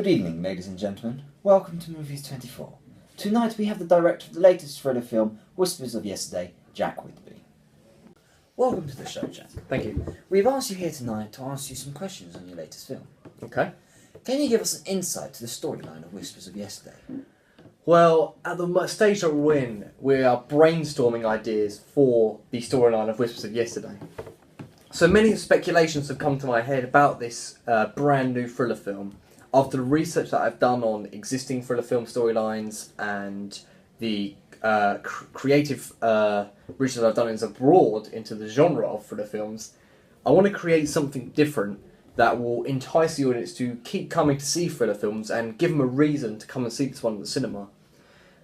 Good evening, ladies and gentlemen. Welcome to Movies 24. Tonight we have the director of the latest thriller film, Whispers of Yesterday, Jack Whitby. Welcome to the show, Jack. Thank you. We've asked you here tonight to ask you some questions on your latest film. Okay. Can you give us an insight to the storyline of Whispers of Yesterday? Well, at the stage that we're in, we are brainstorming ideas for the storyline of Whispers of Yesterday. So many speculations have come to my head about this brand new thriller film. After the research that I've done on existing thriller film storylines and the creative research I've done is abroad into the genre of thriller films, I want to create something different that will entice the audience to keep coming to see thriller films and give them a reason to come and see this one at the cinema.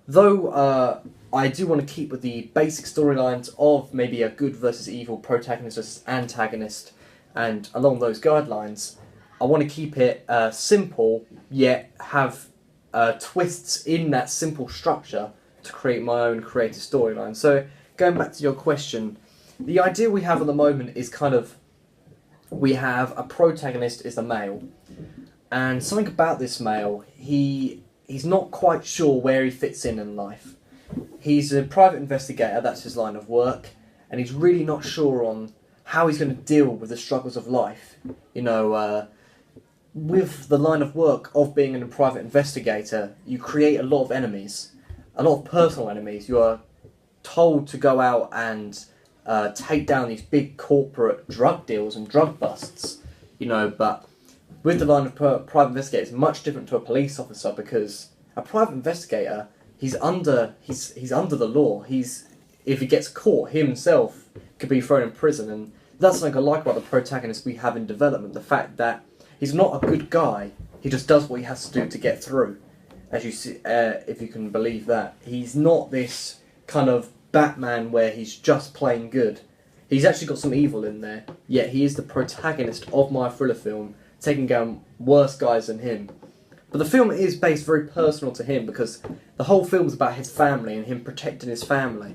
Though I do want to keep with the basic storylines of maybe a good versus evil, protagonist versus antagonist, and along those guidelines, I want to keep it simple, yet have twists in that simple structure to create my own creative storyline. So, going back to your question, the idea we have at the moment is kind of, we have a protagonist is a male, and something about this male, he's not quite sure where he fits in life. He's a private investigator, that's his line of work, and he's really not sure on how he's going to deal with the struggles of life. You know, with the line of work of being a private investigator, you create a lot of enemies, a lot of personal enemies. You are told to go out and take down these big corporate drug deals and drug busts, you know, but with the line of private investigator, it's much different to a police officer, because a private investigator, he's under the law. If he gets caught, he himself could be thrown in prison, and that's something I like about the protagonist we have in development, the fact that he's not a good guy, he just does what he has to do to get through, as you see, if you can believe that. He's not this kind of Batman where he's just playing good. He's actually got some evil in there, yet he is the protagonist of my thriller film, taking down worse guys than him. But the film is based very personal to him, because the whole film is about his family and him protecting his family.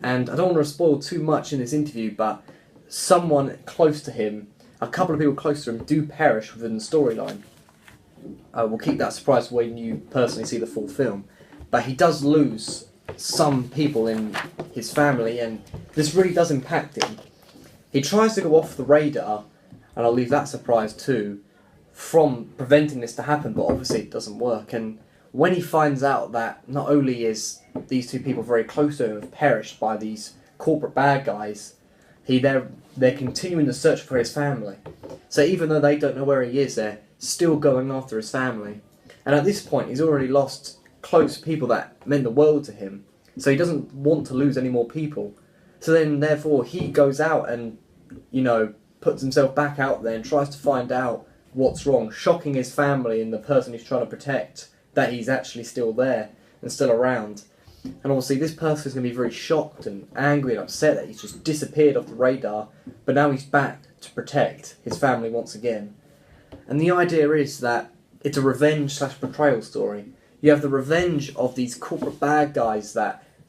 And I don't want to spoil too much in this interview, but someone close to him, a couple of people close to him, do perish within the storyline. We'll keep that surprise when you personally see the full film. But he does lose some people in his family, and this really does impact him. He tries to go off the radar, and I'll leave that surprise too, from preventing this to happen, but obviously it doesn't work. And when he finds out that not only is these two people very close to him have perished by these corporate bad guys, they're continuing the search for his family. So even though they don't know where he is, they're still going after his family. And at this point, he's already lost close people that meant the world to him. So he doesn't want to lose any more people. So then, therefore, he goes out and, you know, puts himself back out there and tries to find out what's wrong, shocking his family and the person he's trying to protect, that he's actually still there and still around. And obviously this person is going to be very shocked and angry and upset that he's just disappeared off the radar, but now he's back to protect his family once again. And the idea is that it's a revenge/betrayal story. You have the revenge of these corporate bad guys,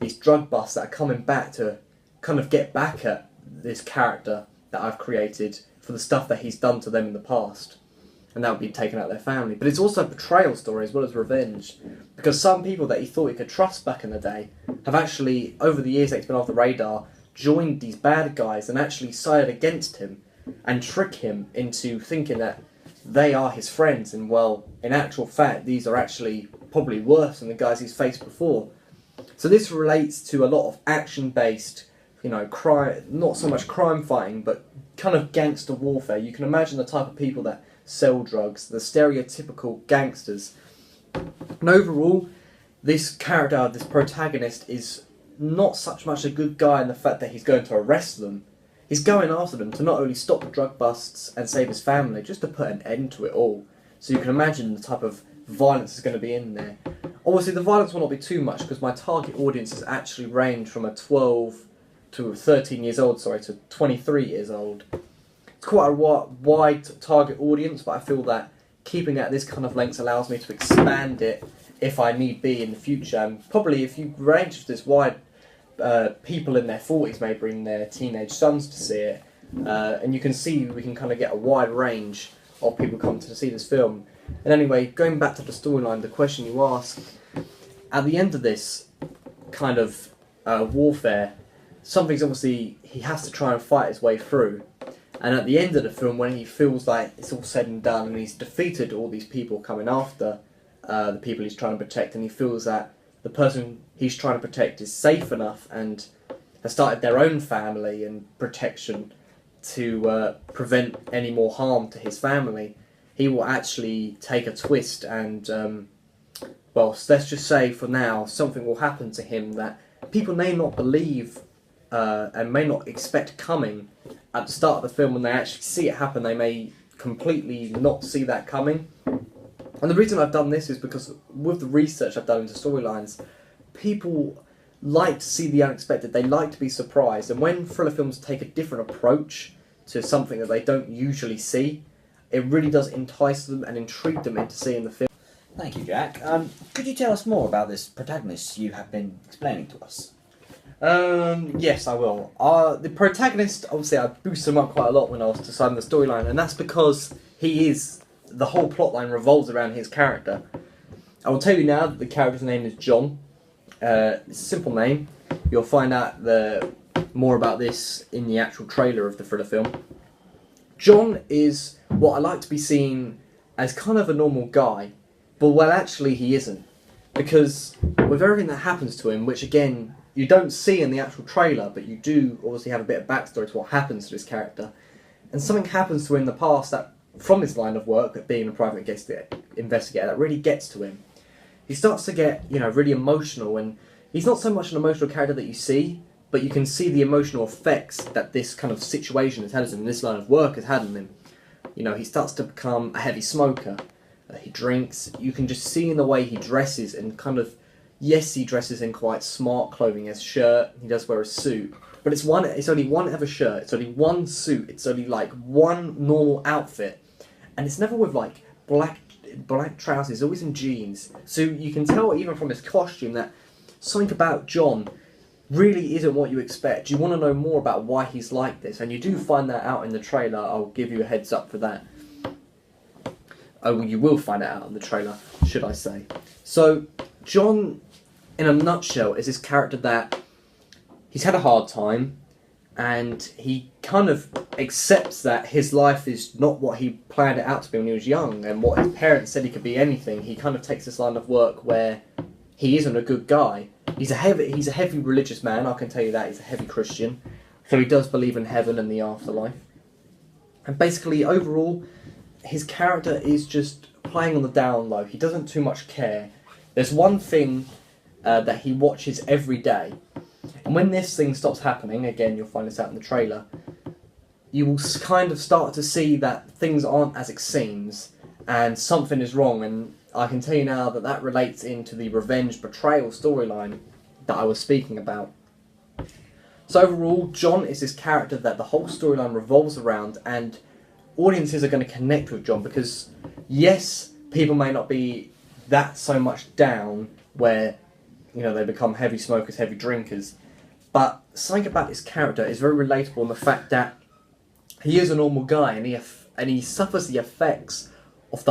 these drug busts that are coming back to kind of get back at this character that I've created for the stuff that he's done to them in the past. And that would be taken out of their family. But it's also a betrayal story as well as revenge, because some people that he thought he could trust back in the day have actually, over the years that he's been off the radar, joined these bad guys and actually sided against him and trick him into thinking that they are his friends, and well, in actual fact, these are actually probably worse than the guys he's faced before. So this relates to a lot of action-based, you know, crime, not so much crime fighting, but kind of gangster warfare. You can imagine the type of people that sell drugs, the stereotypical gangsters. And overall, this character, this protagonist, is not such much a good guy in the fact that he's going to arrest them. He's going after them to not only stop the drug busts and save his family, just to put an end to it all. So you can imagine the type of violence is going to be in there. Obviously the violence will not be too much, because my target audience has actually ranged from a 12 to 13 years old, to 23 years old. It's quite a wide target audience, but I feel that keeping it at this kind of length allows me to expand it if I need be in the future. And probably if you range this wide, people in their 40s may bring their teenage sons to see it, and you can see we can kind of get a wide range of people come to see this film. And anyway, going back to the storyline, the question you ask, at the end of this kind of warfare, something's obviously, he has to try and fight his way through. And at the end of the film, when he feels like it's all said and done and he's defeated all these people coming after the people he's trying to protect, and he feels that the person he's trying to protect is safe enough and has started their own family and protection to prevent any more harm to his family, he will actually take a twist and, well, let's just say for now, something will happen to him that people may not believe and may not expect coming at the start of the film. When they actually see it happen, they may completely not see that coming. And the reason I've done this is because with the research I've done into storylines, people like to see the unexpected, they like to be surprised, and when thriller films take a different approach to something that they don't usually see, it really does entice them and intrigue them into seeing the film. Thank you, Jack. Could you tell us more about this protagonist you have been explaining to us? Yes, I will. The protagonist, obviously I boosted him up quite a lot when I was deciding the storyline, and that's because the whole plotline revolves around his character. I will tell you now that the character's name is John. It's a simple name. You'll find out more about this in the actual trailer of the thriller film. John is what I like to be seen as kind of a normal guy, but well, actually he isn't. Because with everything that happens to him, which again, you don't see in the actual trailer, but you do obviously have a bit of backstory to what happens to this character, and something happens to him in the past that, from his line of work, being a private investigator, that really gets to him. He starts to get, really emotional, and he's not so much an emotional character that you see, but you can see the emotional effects that this kind of situation has had on him, this line of work has had on him. He starts to become a heavy smoker. He drinks. You can just see in the way he dresses, and kind of, yes, he dresses in quite smart clothing, as shirt, he does wear a suit, but it's only one ever shirt, it's only one suit, it's only like one normal outfit, and it's never with like black trousers, always in jeans. So you can tell even from his costume that something about John really isn't what you expect. You want to know more about why he's like this, and you do find that out in the trailer. I'll give you a heads up for that. Oh, well, you will find it out in the trailer, should I say. So, John, in a nutshell, is this character that he's had a hard time, and he kind of accepts that his life is not what he planned it out to be when he was young, and what his parents said he could be anything. He kind of takes this line of work where he isn't a good guy. He's a heavy religious man, I can tell you that. He's a heavy Christian, so he does believe in heaven and the afterlife. And basically, overall, his character is just playing on the down low. He doesn't too much care. There's one thing that he watches every day, and when this thing stops happening, again, you'll find this out in the trailer, you will kind of start to see that things aren't as it seems, and something is wrong, and I can tell you now that that relates into the revenge betrayal storyline that I was speaking about. So overall, John is this character that the whole storyline revolves around, and audiences are going to connect with John because, yes, people may not be that so much down where, they become heavy smokers, heavy drinkers, but something about his character is very relatable in the fact that he is a normal guy, and he suffers the effects of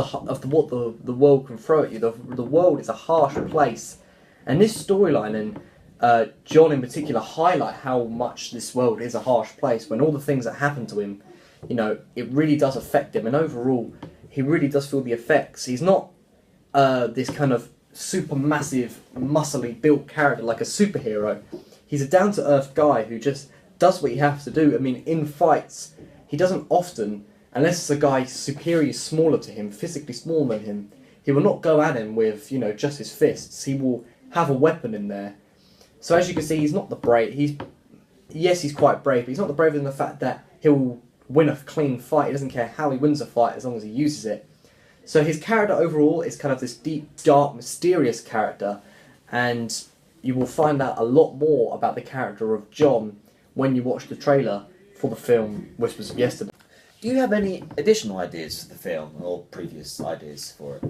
what the world can throw at you. The world is a harsh place, and this storyline and John in particular highlight how much this world is a harsh place. When all the things that happen to him, it really does affect him, and overall, he really does feel the effects. He's not this kind of super massive, muscly built character like a superhero. He's a down-to-earth guy who just does what he has to do. I mean, in fights, he doesn't often, unless it's a guy superior, smaller to him, physically smaller than him, he will not go at him with, just his fists. He will have a weapon in there. So as you can see, he's not the brave. Yes, he's quite brave, but he's not the brave in the fact that he'll win a clean fight. He doesn't care how he wins a fight as long as he uses it. So his character overall is kind of this deep, dark, mysterious character, and you will find out a lot more about the character of John when you watch the trailer for the film Whispers of Yesterday. Do you have any additional ideas for the film, or previous ideas for it?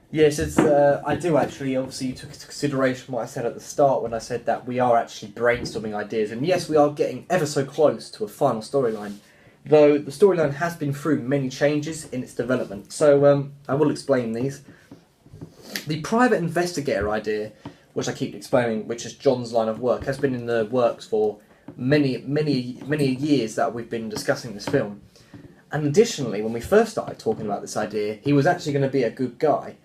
Yes, I do actually. Obviously, you took into consideration what I said at the start when I said that we are actually brainstorming ideas, and yes, we are getting ever so close to a final storyline. though the storyline has been through many changes in its development. So I will explain these. The private investigator idea, which I keep explaining, which is John's line of work, has been in the works for many years that we've been discussing this film. And additionally, when we first started talking about this idea, he was actually going to be a good guy.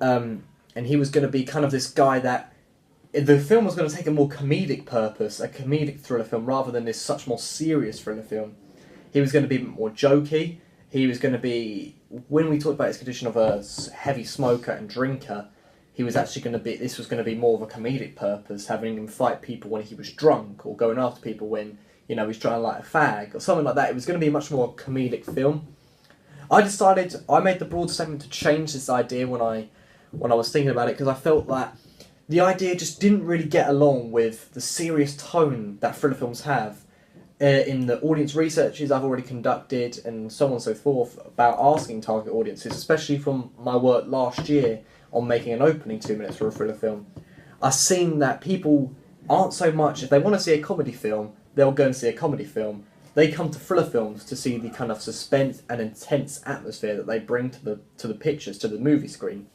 And he was going to be kind of this guy that the film was going to take a more comedic purpose, a comedic thriller film, rather than this such more serious thriller film. He was going to be more jokey. He was going to be, when we talked about his condition of a heavy smoker and drinker, he was actually going to be, this was going to be more of a comedic purpose, having him fight people when he was drunk, or going after people when, you know, he's trying to light a fag, or something like that. It was going to be a much more comedic film. I made the broad statement to change this idea when I was thinking about it, because I felt that the idea just didn't really get along with the serious tone that thriller films have. In the audience researches I've already conducted and so on and so forth about asking target audiences, especially from my work last year on making an opening 2 minutes for a thriller film, I've seen that people aren't so much, if they want to see a comedy film, they'll go and see a comedy film. They come to thriller films to see the kind of suspense and intense atmosphere that they bring to the pictures, to the movie screen.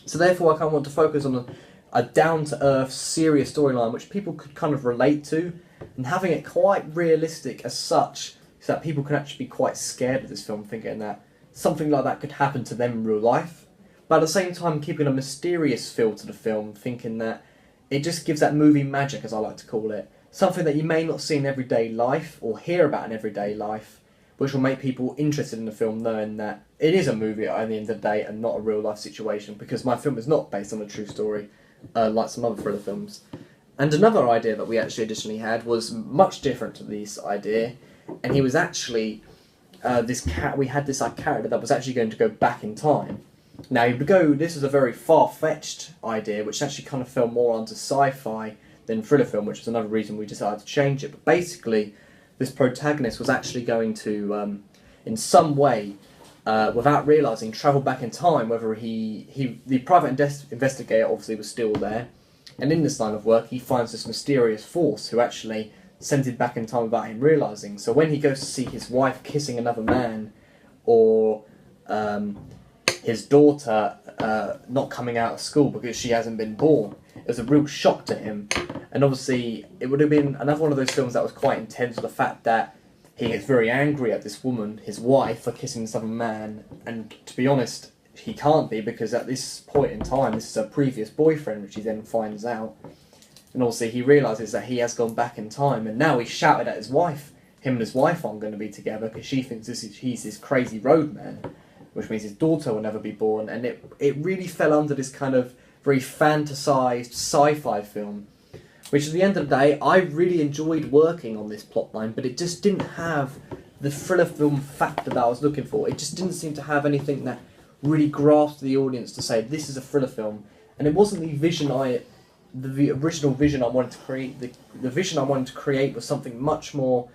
So therefore I kind of want to focus on a down-to-earth, serious storyline which people could kind of relate to, and having it quite realistic as such, so that people can actually be quite scared of this film, thinking that something like that could happen to them in real life. But at the same time keeping a mysterious feel to the film, thinking that it just gives that movie magic, as I like to call it. Something that you may not see in everyday life, or hear about in everyday life, which will make people interested in the film, knowing that it is a movie at the end of the day and not a real life situation, because my film is not based on a true story, like some other thriller films. And another idea that we actually additionally had was much different to this idea, and he was actually we had this character that was actually going to go back in time. Now this is a very far-fetched idea, which actually kind of fell more onto sci-fi than thriller film, which is another reason we decided to change it. But basically, this protagonist was actually going to, in some way, without realising, travel back in time. Whether the private investigator obviously was still there, and in this line of work, he finds this mysterious force who actually sends him back in time without him realising. So when he goes to see his wife kissing another man, or his daughter not coming out of school because she hasn't been born, it was a real shock to him. And obviously, it would have been another one of those films that was quite intense with the fact that he gets very angry at this woman, his wife, for kissing this other man. And to be honest, he can't be, because at this point in time, this is a previous boyfriend, which he then finds out. And also he realises that he has gone back in time, and now he's shouted at his wife. Him and his wife aren't going to be together because she thinks he's this crazy roadman, which means his daughter will never be born. And it really fell under this kind of very fantasised sci-fi film, which at the end of the day, I really enjoyed working on this plotline, but it just didn't have the thriller film factor that I was looking for. It just didn't seem to have anything that really grasped the audience to say, this is a thriller film. And it wasn't the vision the original vision I wanted to create. The vision I wanted to create was something much more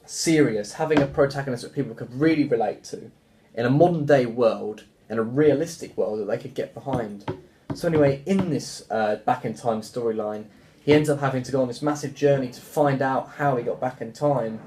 serious, having a protagonist that people could really relate to in a modern day world, in a realistic world that they could get behind. So anyway, in this back in time storyline, he ends up having to go on this massive journey to find out how he got back in time.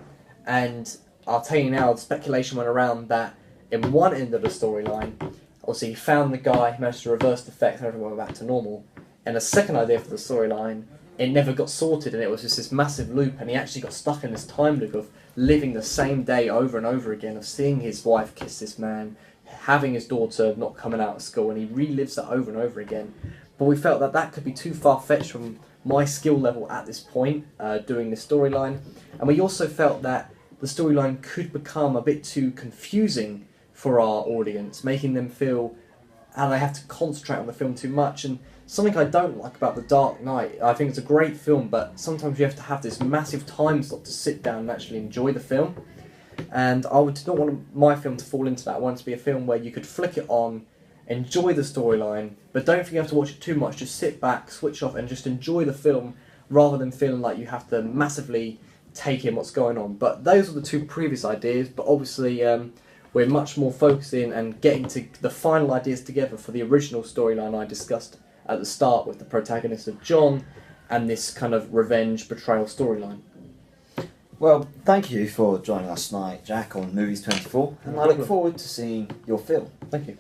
And I'll tell you now, the speculation went around that in one end of the storyline, obviously he found the guy, he managed to reverse the effect and everyone went back to normal. And the second idea for the storyline, it never got sorted, and it was just this massive loop, and he actually got stuck in this time loop of living the same day over and over again, of seeing his wife kiss this man, having his daughter not coming out of school, and he relives that over and over again. But we felt that that could be too far-fetched from my skill level at this point, doing this storyline. And we also felt that the storyline could become a bit too confusing for our audience, making them feel they have to concentrate on the film too much. And something I don't like about The Dark Knight, I think it's a great film, but sometimes you have to have this massive time slot to sit down and actually enjoy the film. And I did not want my film to fall into that. I want it to be a film where you could flick it on, enjoy the storyline, but don't think you have to watch it too much. Just sit back, switch off, and just enjoy the film, rather than feeling like you have to massively take in what's going on. But those are the two previous ideas, but obviously we're much more focusing and getting to the final ideas together for the original storyline I discussed at the start, with the protagonist of John and this kind of revenge betrayal storyline. Well, thank you for joining us tonight, Jack, on Movies 24, and I look forward to seeing your film. Thank you.